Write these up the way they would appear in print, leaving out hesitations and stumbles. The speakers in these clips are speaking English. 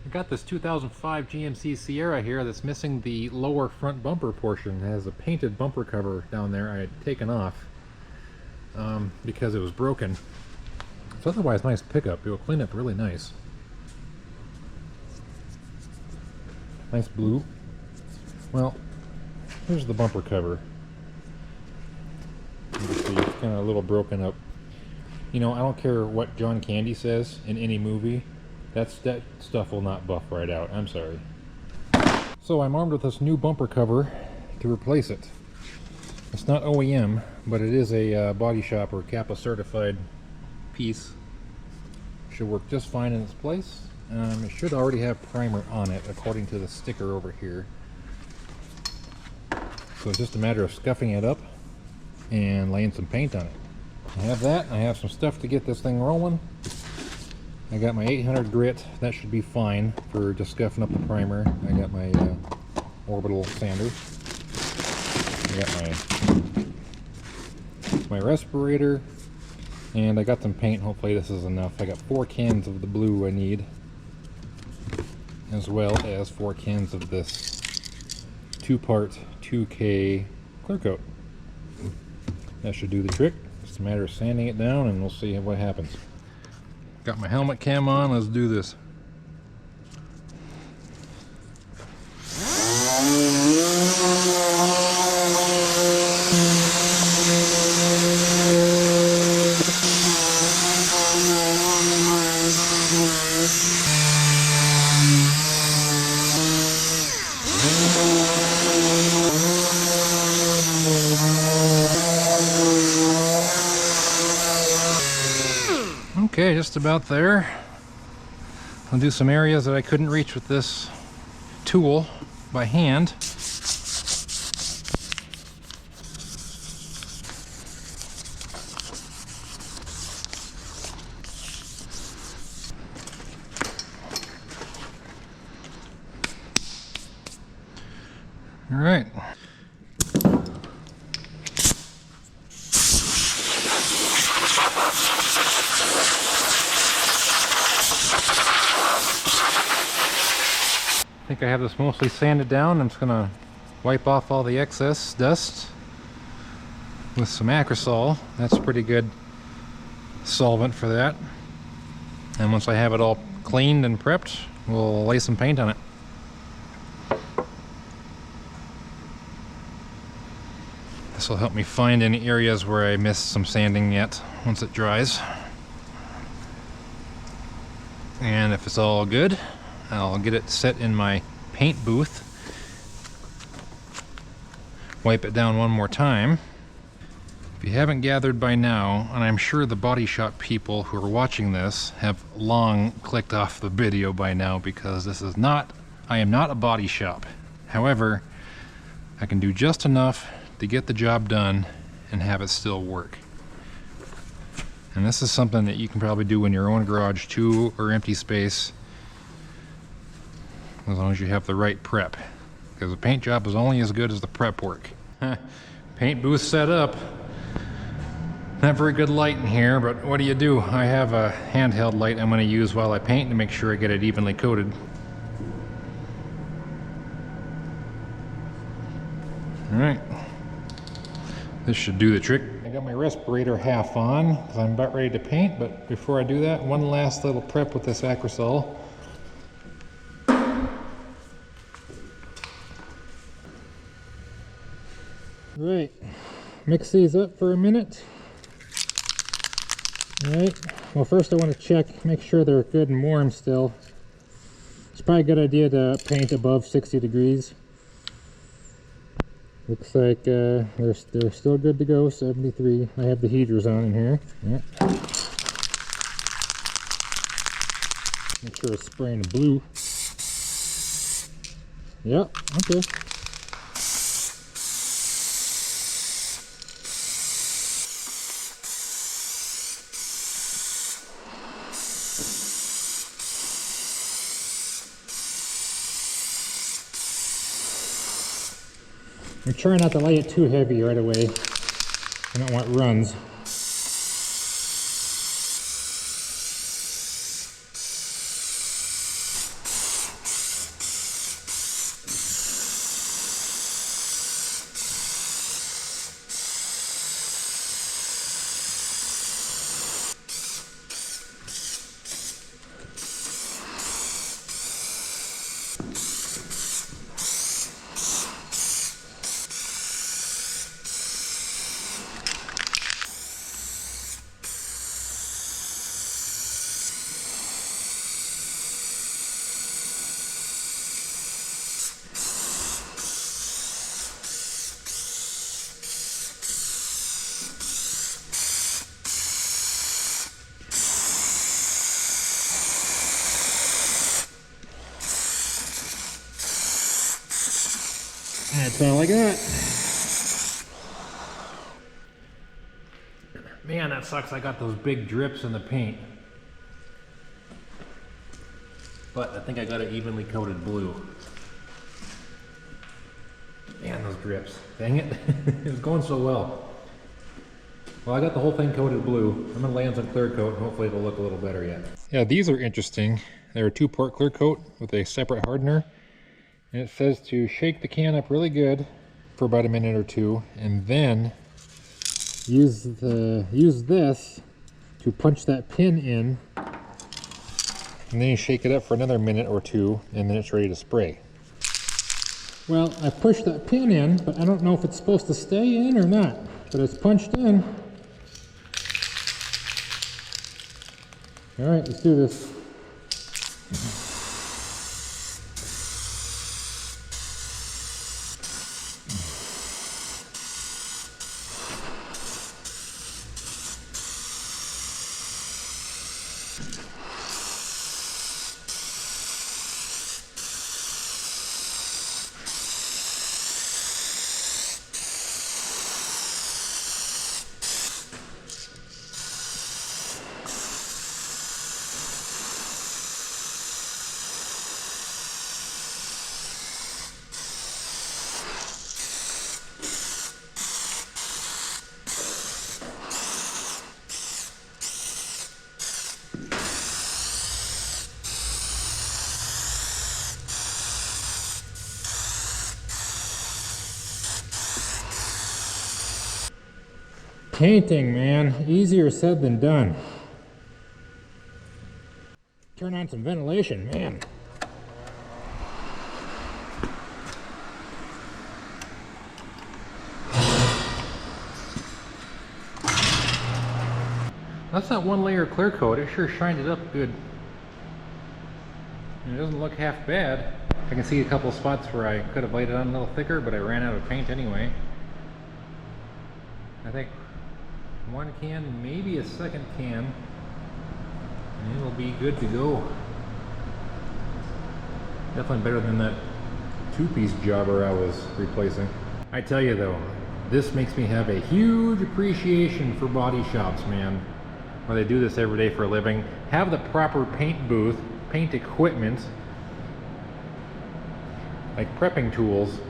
I got this 2005 GMC Sierra here that's missing the lower front bumper portion. It has a painted bumper cover down there I had taken off because it was broken. It's otherwise nice pickup. It will clean up really nice. Nice blue. Well, here's the bumper cover. You can see it's kind of a little broken up. You know, I don't care what John Candy says in any movie. That stuff will not buff right out. I'm sorry. So I'm armed with this new bumper cover to replace it. It's not OEM, but it is a body shop or Kappa certified piece. Should work just fine in its place. It should already have primer on it according to the sticker over here. So it's just a matter of scuffing it up and laying some paint on it. I have that. I have some stuff to get this thing rolling. I got my 800 grit. That should be fine for just scuffing up the primer. I got my orbital sander. I got my respirator, and I got some paint. Hopefully this is enough. I got 4 cans of the blue I need, as well as 4 cans of this 2-part 2K clear coat. That should do the trick. It's a matter of sanding it down and we'll see what happens. Got my helmet cam on, let's do this. Okay, just about there. I'll do some areas that I couldn't reach with this tool by hand. All right. I think I have this mostly sanded down. I'm just gonna wipe off all the excess dust with some aerosol. That's a pretty good solvent for that. And once I have it all cleaned and prepped, we'll lay some paint on it. This will help me find any areas where I missed some sanding yet once it dries. And if it's all good, I'll get it set in my paint booth, wipe it down one more time. If you haven't gathered by now, and I'm sure the body shop people who are watching this have long clicked off the video by now, because this is not, I am not a body shop. However, I can do just enough to get the job done and have it still work. And this is something that you can probably do in your own garage too, or empty space, as long as you have the right prep, because the paint job is only as good as the prep work. Paint booth set up. Not very good light in here, but what do? I have a handheld light I'm going to use while I paint to make sure I get it evenly coated. Alright, this should do the trick. I got my respirator half on because I'm about ready to paint, but before I do that, one last little prep with this aerosol. Right, mix these up for a minute. Alright, well first I want to check, make sure they're good and warm still. It's probably a good idea to paint above 60 degrees. Looks like they're still good to go, 73. I have the heaters on in here. Yeah. Make sure it's spraying blue. Yep, okay. I'm trying not to lay it too heavy right away. I don't want runs. That's all I got. Man, that sucks. I got those big drips in the paint. But I think I got it evenly coated blue. Man, those drips. Dang it. It was going so well. Well, I got the whole thing coated blue. I'm going to lay on some clear coat and hopefully it'll look a little better yet. Yeah, these are interesting. They're a 2-port clear coat with a separate hardener. And it says to shake the can up really good for about a minute or two, and then use this to punch that pin in, and then you shake it up for another minute or two, and then it's ready to spray. Well, I pushed that pin in, but I don't know if it's supposed to stay in or not, but it's punched in. All right, let's do this. Painting, man. Easier said than done. Turn on some ventilation, man. That's that 1-layer clear coat. It sure shined it up good. And it doesn't look half bad. I can see a couple spots where I could have laid it on a little thicker, but I ran out of paint anyway. I think 1 can, maybe a second can, and it'll be good to go. Definitely better than that 2-piece jobber I was replacing. I tell you though, this makes me have a huge appreciation for body shops, man. Where they do this every day for a living. Have the proper paint booth, paint equipment, like prepping tools.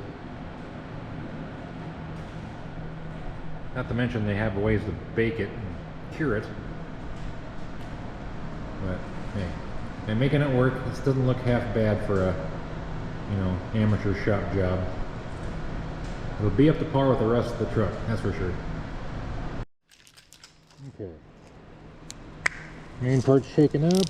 Not to mention they have ways to bake it and cure it. But hey, they're making it work. This doesn't look half bad for a, amateur shop job. It'll be up to par with the rest of the truck, that's for sure. Okay. Main part's shaken up.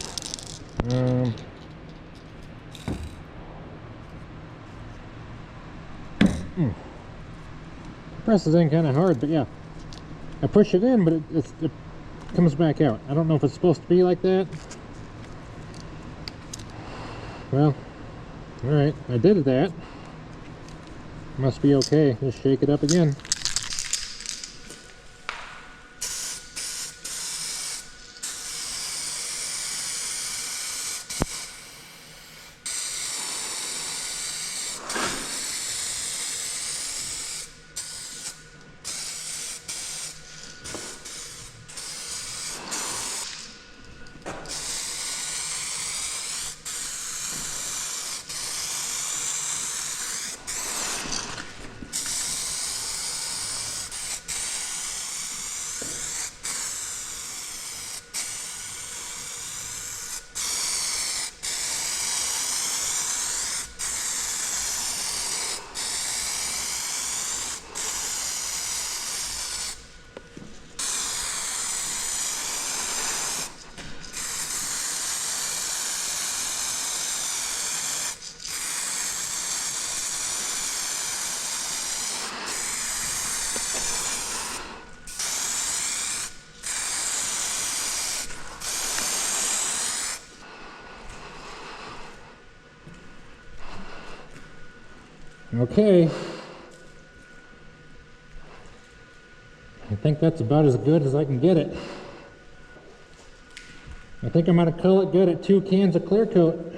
Presses in kind of hard, but yeah. I push it in, but it comes back out. I don't know if it's supposed to be like that. Well, alright, I did that. Must be okay. Just shake it up again. Okay. I think that's about as good as I can get it. I think I'm going to call it good at 2 cans of clear coat.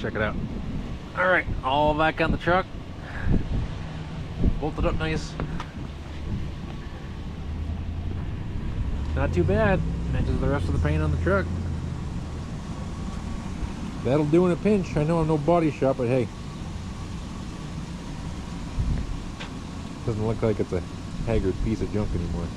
check it out. Alright, all back on the truck. Bolted up nice. Not too bad. Matches the rest of the paint on the truck. That'll do in a pinch. I know I'm no body shop, but hey. Doesn't look like it's a haggard piece of junk anymore.